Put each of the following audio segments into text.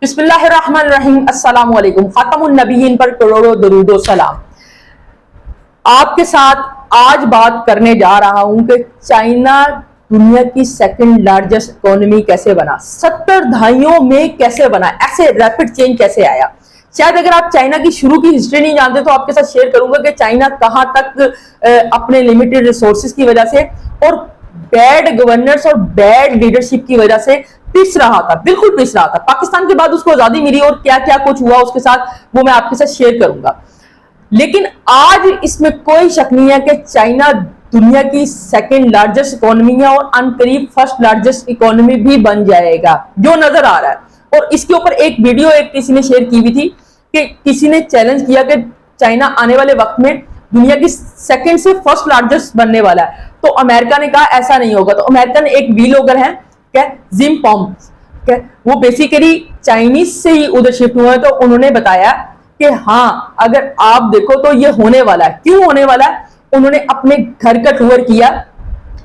बिस्मिल्लाहिर्रहमानिर्रहीम। अस्सलाम वालेकुम। खातमुन नबीयीन पर करोड़ों दरूदो सलाम। आपके साथ आज बात करने जा रहा हूं कि चाइना दुनिया की सेकंड लार्जेस्ट इकोनॉमी कैसे बना, 70 दहाइयों में कैसे बना, ऐसे रैपिड चेंज कैसे आया। शायद अगर आप चाइना की शुरू की हिस्ट्री नहीं जानते तो आपके साथ शेयर करूंगा कि चाइना कहां तक अपने लिमिटेड रिसोर्सेज की वजह से और बैड गवर्नेंस और बैड लीडरशिप की वजह से पिस रहा था, बिल्कुल पिस रहा था। पाकिस्तान के बाद उसको आजादी मिली और क्या क्या कुछ हुआ उसके साथ, वो मैं आपके साथ शेयर करूंगा। लेकिन आज इसमें कोई शक नहीं है कि चाइना दुनिया की सेकंड लार्जेस्ट इकोनॉमी है और अनकरीब फर्स्ट लार्जेस्ट इकोनॉमी भी बन जाएगा, जो नजर आ रहा है। और इसके ऊपर एक वीडियो किसी ने शेयर की हुई थी कि किसी ने चैलेंज किया कि चाइना आने वाले वक्त में दुनिया की सेकंड से फर्स्ट लार्जेस्ट बनने वाला है। तो अमेरिका ने कहा ऐसा नहीं होगा। तो अमेरिकन एक व्लॉगर है क्या, जिम पॉम, क्या वो बेसिकली चाइनीज से ही उधर शिफ्ट हुआ है। तो उन्होंने बताया कि हाँ, अगर आप देखो तो ये होने वाला है। क्यों होने वाला है? उन्होंने अपने घर का टूर किया,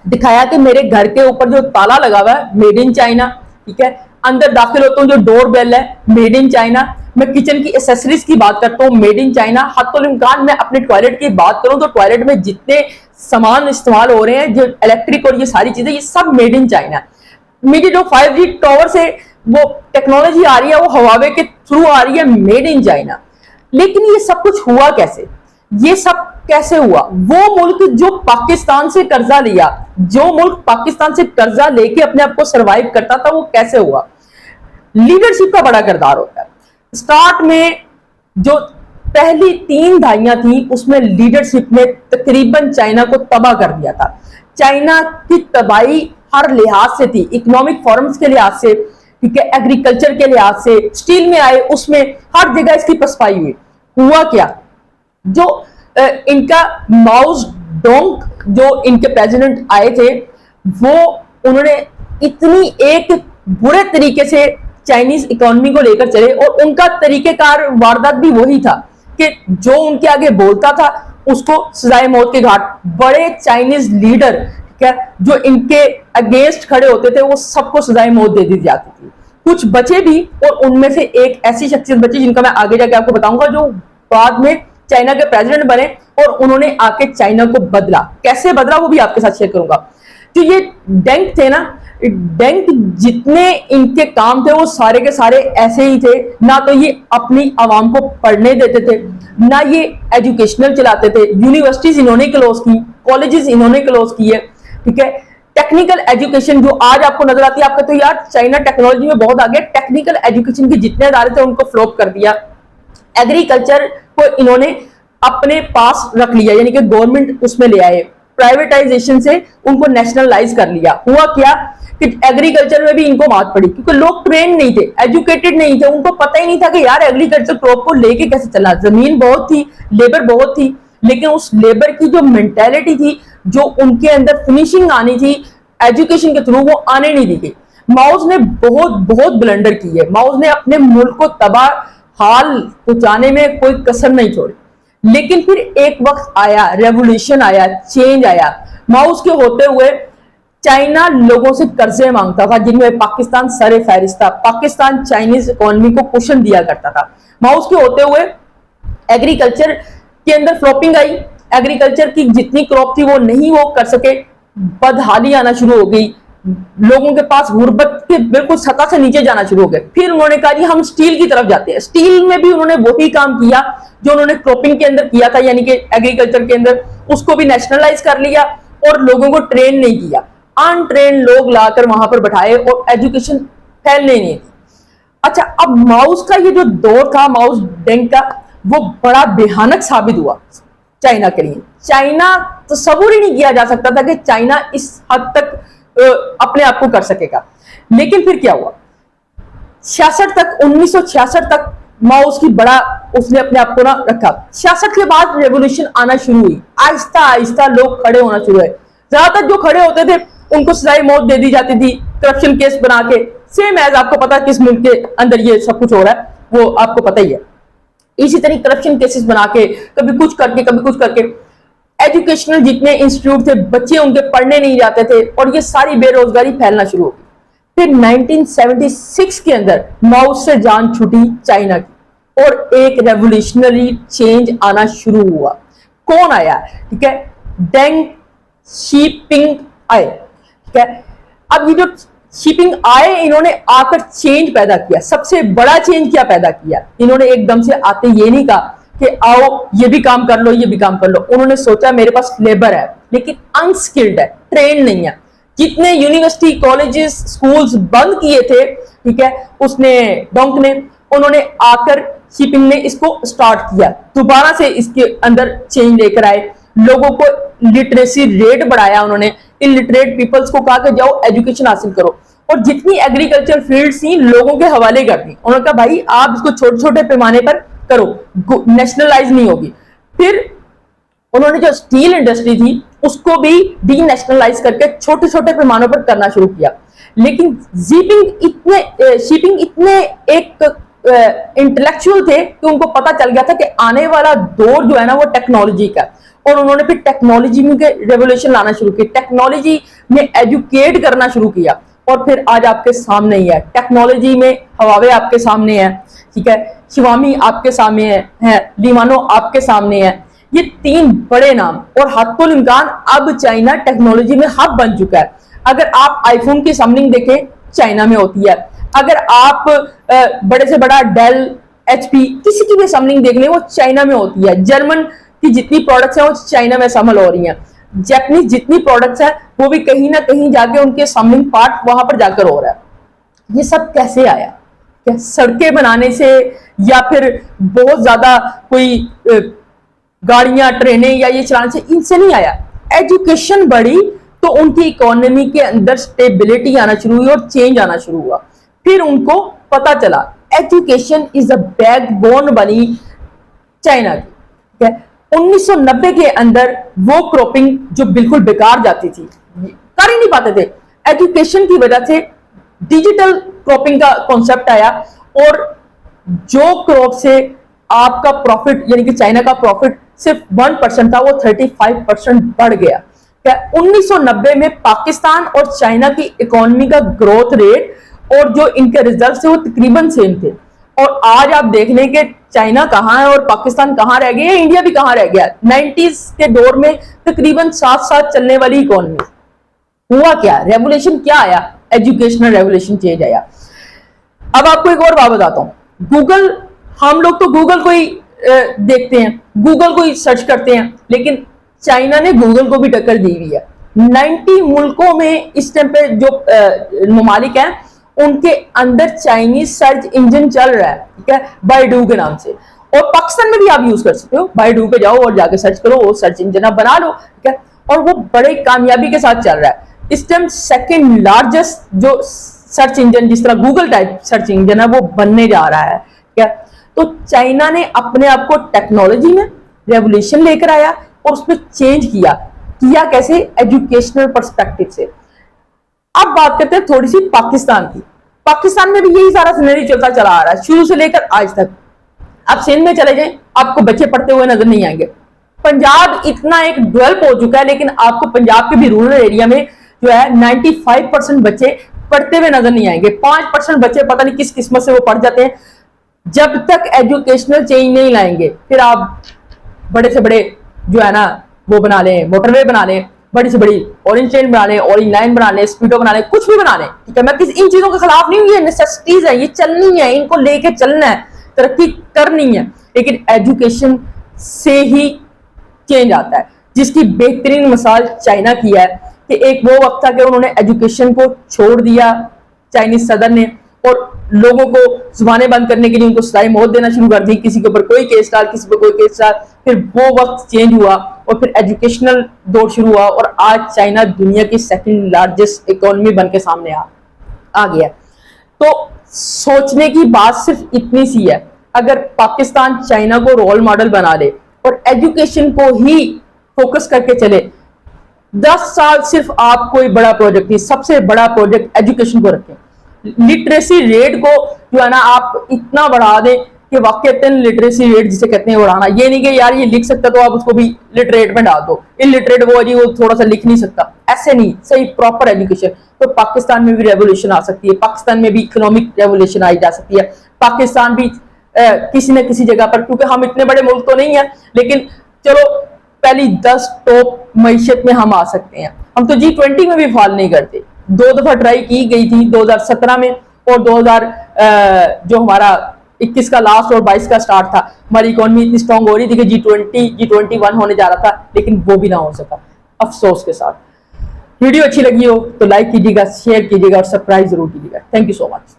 दिखाया कि मेरे घर के ऊपर जो ताला लगा हुआ है मेड इन चाइना, ठीक है। अंदर दाखिल होता हूँ जो डोर बेल है मेड इन चाइना। मैं किचन की एसेसरीज की बात करता हूँ मेड इन चाइना। हत्तुल इम्कान मैं अपने टॉयलेट की बात करूं तो टॉयलेट में जितने सामान इस्तेमाल हो रहे हैं, जो इलेक्ट्रिक और ये सारी चीजें, ये सब मेड इन चाइना। मेरी जो 5G टावर से वो टेक्नोलॉजी आ रही है वो हवावे के थ्रू आ रही है, मेड इन चाइना। लेकिन ये सब कुछ हुआ कैसे? ये सब कैसे हुआ? वो मुल्क जो पाकिस्तान से कर्जा लिया, जो मुल्क पाकिस्तान से कर्जा लेके अपने आप को सरवाइव करता था, वो कैसे हुआ? लीडरशिप का बड़ा किरदार होता है। स्टार्ट में जो पहली 3 दहाइयां थी उसमें लीडरशिप ने तकरीबन चाइना को तबाह कर दिया था। चाइना की तबाही हर लिहाज से थी, इकोनॉमिक फॉर्म्स के लिहाज से, ठीक है, एग्रीकल्चर के लिहाज से, स्टील में आए उसमें हर जगह इसकी पसपाई हुई। हुआ क्या? जो इनका माउस डोंग जो इनके प्रेसिडेंट आए थे, वो उन्होंने इतनी एक बुरे तरीके से चाइनीज इकोनॉमी को लेकर चले और उनका तरीकेकार वारदात भी वही था कि जो उनके आगे बोलता था उसको सजाए मौत के घाट। बड़े चाइनीज लीडर क्या जो इनके अगेंस्ट खड़े होते थे वो सबको सजाए मौत दे दी जाती थी। कुछ बचे भी और उनमें से एक ऐसी शख्सियत बची जिनका मैं आगे जाके आपको बताऊंगा, जो बाद में चाइना के प्रेसिडेंट बने और उन्होंने आके चाइना को बदला। कैसे बदला वो भी आपके साथ शेयर करूंगा। जो ये डेंग थे ना, डेंग जितने इनके काम थे वो सारे के सारे ऐसे ही थे। ना तो ये अपनी आवाम को पढ़ने देते थे, ना ये एजुकेशनल चलाते थे। यूनिवर्सिटीज इन्होंने क्लोज की, कॉलेजेस इन्होंने क्लोज किए, ठीक है। टेक्निकल एजुकेशन जो आज आपको नजर आती है, आपका तो यार चाइना टेक्नोलॉजी में बहुत आगे, टेक्निकल एजुकेशन के जितने अदारे थे उनको फ्लॉप कर दिया। एग्रीकल्चर को इन्होंने अपने पास रख लिया, यानी कि गवर्नमेंट उसमें ले आए, प्राइवेटाइजेशन से उनको नेशनलाइज कर लिया। हुआ क्या कि एग्रीकल्चर में भी इनको मात पड़ी क्योंकि लोग ट्रेन नहीं थे, एजुकेटेड नहीं थे, उनको पता ही नहीं था कि यार एग्रीकल्चर क्रॉप को लेके कैसे चलना। जमीन बहुत थी, लेबर बहुत थी, लेकिन उस लेबर की जो मेंटेलिटी थी, जो उनके अंदर फिनिशिंग आनी थी एजुकेशन के थ्रू, वो आने नहीं दी गई। माउस ने बहुत बहुत ब्लंडर की है। माउस ने अपने मुल्क को तबाह हाल पहुंचाने में कोई कसर नहीं छोड़ी। लेकिन फिर एक वक्त आया, रेवोल्यूशन आया, चेंज आया। माउस के होते हुए चाइना लोगों से कर्जे मांगता था, जिनमें पाकिस्तान सरे फहरिस्त था। पाकिस्तान चाइनीज इकोनॉमी को कुशन दिया करता था। माउस के होते हुए एग्रीकल्चर के अंदर फ्लॉपिंग आई। एग्रीकल्चर की जितनी क्रॉप थी वो नहीं वो कर सके, बदहाली आना शुरू हो गई, लोगों के पास गुर्बत के बिल्कुल सतह से नीचे जाना शुरू हो गए। फिर उन्होंने कहा जी हम स्टील की तरफ जाते हैं। स्टील में भी उन्होंने वही काम किया जो उन्होंने क्रॉपिंग के अंदर किया था, यानी कि एग्रीकल्चर के अंदर, उसको भी नेशनलाइज कर लिया और लोगों को ट्रेन नहीं किया। अनट्रेन लोग लाकर वहां पर बैठाए और एजुकेशन फैलने नहीं थी। अच्छा, अब माउस का ये जो दौर था, माउस डेंग का, वो बड़ा भयानक साबित हुआ चाइना के लिए। चाइना तस्वुर ही नहीं किया जा सकता था कि चाइना इस हद तक अपने आप को कर सकेगा। लेकिन फिर क्या हुआ? 1966 तक माउस की बड़ा उसने अपने आप को ना रखा। 66 के बाद रेवोल्यूशन आना शुरू हुई, आहिस्ता आहिस्ता लोग खड़े होना शुरू हुए। ज्यादातर जो खड़े होते थे उनको सजाए मौत दे दी जाती थी, करप्शन केस बना के। सेम एज आपको पता किस मुल्क के अंदर ये सब कुछ हो रहा है वो आपको पता ही है। इसी तरह करप्शन केसेस बना के, कभी कुछ करके कभी कुछ करके, एजुकेशनल जितने इंस्टीट्यूट थे बच्चे उनके पढ़ने नहीं जाते थे और ये सारी बेरोजगारी फैलना शुरू हो गई। फिर 1976 के अंदर माओ से जान छूटी चाइना की और एक रेवोल्यूशनरी चेंज आना शुरू हुआ। कौन आया? ठीक है, डेंग शीपिंग आए। ठीक है, अब ये जो शीपिंग आए, इन्होंने आकर चेंज पैदा किया। सबसे बड़ा चेंज क्या पैदा किया? इन्होंने एकदम से आते ये नहीं कहा कि आओ ये भी काम कर लो, ये भी काम कर लो। उन्होंने सोचा मेरे पास लेबर है लेकिन अनस्किल्ड है, ट्रेन नहीं है। जितने यूनिवर्सिटी, कॉलेजेस, स्कूल्स बंद किए थे, ठीक है, उसने डोंक ने, उन्होंने आकर शिपिंग ने इसको स्टार्ट किया, दोबारा से इसके अंदर चेंज लेकर आए। लोगों को लिटरेसी रेट बढ़ाया उन्होंने, इलिटरेट पीपल्स को कहा कि जाओ एजुकेशन हासिल करो, और जितनी एग्रीकल्चर फील्ड थी लोगों के हवाले कर दी। उन्होंने कहा भाई आप इसको छोटे छोटे पैमाने पर करो, नेशनलाइज नहीं होगी। फिर उन्होंने जो स्टील इंडस्ट्री थी उसको भी डी नेशनलाइज करके छोटे छोटे पैमानों पर करना शुरू किया। लेकिन शिपिंग इतने एक इंटेलेक्चुअल थे कि उनको पता चल गया था कि आने वाला दौर जो है ना वो टेक्नोलॉजी का, और उन्होंने फिर टेक्नोलॉजी में रेवोल्यूशन लाना शुरू किया, टेक्नोलॉजी में एजुकेट करना शुरू किया। और फिर आज आपके सामने ही है, टेक्नोलॉजी में हवावे आपके सामने है, ठीक है, शिवामी आपके सामने है, लिमानो आपके सामने है। ये तीन बड़े नाम, और हत्तुल इम्कान अब चाइना टेक्नोलॉजी में हब बन चुका है। अगर आप आईफोन की समलिंग देखें चाइना में होती है, अगर आप बड़े से बड़ा डेल, एचपी, किसी की भी समलिंग देख लें वो चाइना में होती है। जर्मन की जितनी प्रोडक्ट्स हैं वो चाइना में सम्मिल हो रही हैं। जापानीज जितनी प्रोडक्ट्स हैं वो भी कहीं ना कहीं जाके उनके समलिंग पार्ट वहां पर जाकर हो रहा है। ये सब कैसे आया? क्या सड़कें बनाने से, या फिर बहुत ज्यादा कोई गाड़ियां, ट्रेनें या ये चलाने से? इनसे नहीं आया। एजुकेशन बढ़ी तो उनकी इकोनॉमी के अंदर स्टेबिलिटी आना शुरू हुई और चेंज आना शुरू हुआ। फिर उनको पता चला एजुकेशन इज अ बैकबोन बनी चाइना की। 1990 के अंदर वो क्रॉपिंग जो बिल्कुल बेकार जाती थी, कर ही नहीं पाते थे, एजुकेशन की वजह से डिजिटल क्रॉपिंग का कॉन्सेप्ट आया, और जो क्रॉप से आपका प्रॉफिट यानी कि चाइना का प्रॉफिट सिर्फ 1% था, वो 35% बढ़ गया। 1990 में पाकिस्तान और चाइना की इकोनॉमी का ग्रोथ रेट और जो इनके रिजल्ट थे वो तकरीबन सेम थे। और आज आप देख लें कि चाइना कहाँ है और पाकिस्तान कहाँ रह गया, इंडिया भी कहाँ रह गया। 90s के दौर में तकरीबन साथ साथ चलने वाली इकोनॉमी। हुआ क्या? रेवोल्यूशन क्या आया? एजुकेशनल रेवोल्यूशन चेंज आया। अब आपको एक और बात बताता हूं। गूगल, हम लोग तो गूगल को ही देखते हैं, गूगल को ही सर्च करते हैं, लेकिन चाइना ने गूगल को भी टक्कर दी हुई है। 90 मुल्कों में इस टाइम पे जो ममालिक हैं उनके अंदर चाइनीज सर्च इंजन चल रहा है, ठीक है, बाइडू के नाम से। और पाकिस्तान में भी आप यूज कर सकते हो, बाइडू पे जाओ और जाके सर्च करो, वो सर्च इंजन आप बना लो, ठीक है, और वो बड़े कामयाबी के साथ चल रहा है। इस टाइम सेकंड लार्जेस्ट जो सर्च इंजन, जिस तरह गूगल टाइप सर्च इंजन है, वो बनने जा रहा है, ठीक है। तो चाइना ने अपने आप को टेक्नोलॉजी में रेवोल्यूशन लेकर आया और उसमें चेंज किया कैसे? एजुकेशनल पर्सपेक्टिव से। अब बात करते हैं थोड़ी सी पाकिस्तान की। पाकिस्तान में भी यही सारा सिनेरियो चलता चला आ रहा है शुरू से लेकर आज तक। आप सिंध में चले जाएं, आपको बच्चे पढ़ते हुए नजर नहीं आएंगे। पंजाब इतना एक डेवलप हो चुका है, लेकिन आपको पंजाब के भी रूरल एरिया में जो है 95% बच्चे पढ़ते हुए नजर नहीं आएंगे। 5% बच्चे पता नहीं किस किस्मत से वो पढ़ जाते हैं। जब तक एजुकेशनल चेंज नहीं लाएंगे, फिर आप बड़े से बड़े जो है ना वो बना लें, मोटरवे बना लें, बड़ी से बड़ी ऑरेंज ट्रेन बना लें, ऑरेंज लाइन बना लें, स्पीडो बना लें, कुछ भी बना लें, ठीक है। मैं इन चीजों के खिलाफ नहीं हूं, ये नेसेसिटीज है, ये चलनी है, इनको लेके चलना है, तरक्की करनी है। लेकिन एजुकेशन से ही चेंज आता है, जिसकी बेहतरीन मिसाल चाइना की है कि एक वो वक्त था कि उन्होंने एजुकेशन को छोड़ दिया चाइनीज सदर ने, और लोगों को जुबानें बंद करने के लिए उनको सजाए मौत देना शुरू कर दी। किसी के ऊपर कोई केस डाल, किसी पर कोई केस डाल। फिर वो वक्त चेंज हुआ और फिर एजुकेशनल दौर शुरू हुआ, और आज चाइना दुनिया की सेकंड लार्जेस्ट इकोनॉमी बन के सामने आ गया। तो सोचने की बात सिर्फ इतनी सी है, अगर पाकिस्तान चाइना को रोल मॉडल बना ले और एजुकेशन को ही फोकस करके चले, 10 साल सिर्फ आप कोई बड़ा प्रोजेक्ट नहीं, सबसे बड़ा प्रोजेक्ट एजुकेशन को रखें। लिटरेसी रेट को जो है ना आप इतना बढ़ा दें कि वाकईतन लिटरेसी रेट जिसे कहते हैं बढ़ाना, ये नहीं कि यार ये लिख सकता तो आप उसको भी लिटरेट में डाल दो, इलिटरेट वो जी वो थोड़ा सा लिख नहीं सकता, ऐसे नहीं, सही प्रॉपर एजुकेशन। तो पाकिस्तान में भी रेवोल्यूशन आ सकती है, पाकिस्तान में भी इकोनॉमिक रेवोल्यूशन आई जा सकती है, पाकिस्तान भी किसी न किसी जगह पर, क्योंकि हम इतने बड़े मुल्क तो नहीं है, लेकिन चलो पहली 10 टॉप मईशत में हम आ सकते हैं। हम तो G20 में भी फाल नहीं करते, 2 दफा ट्राई की गई थी 2017 में और 2000 जो हमारा 21 का लास्ट और 22 का स्टार्ट था, हमारी इकोनॉमी इतनी स्ट्रांग हो रही थी कि G21 होने जा रहा था, लेकिन वो भी ना हो सका अफसोस के साथ। वीडियो अच्छी लगी हो तो लाइक कीजिएगा, शेयर कीजिएगा और सब्सक्राइब जरूर कीजिएगा। Thank you so much.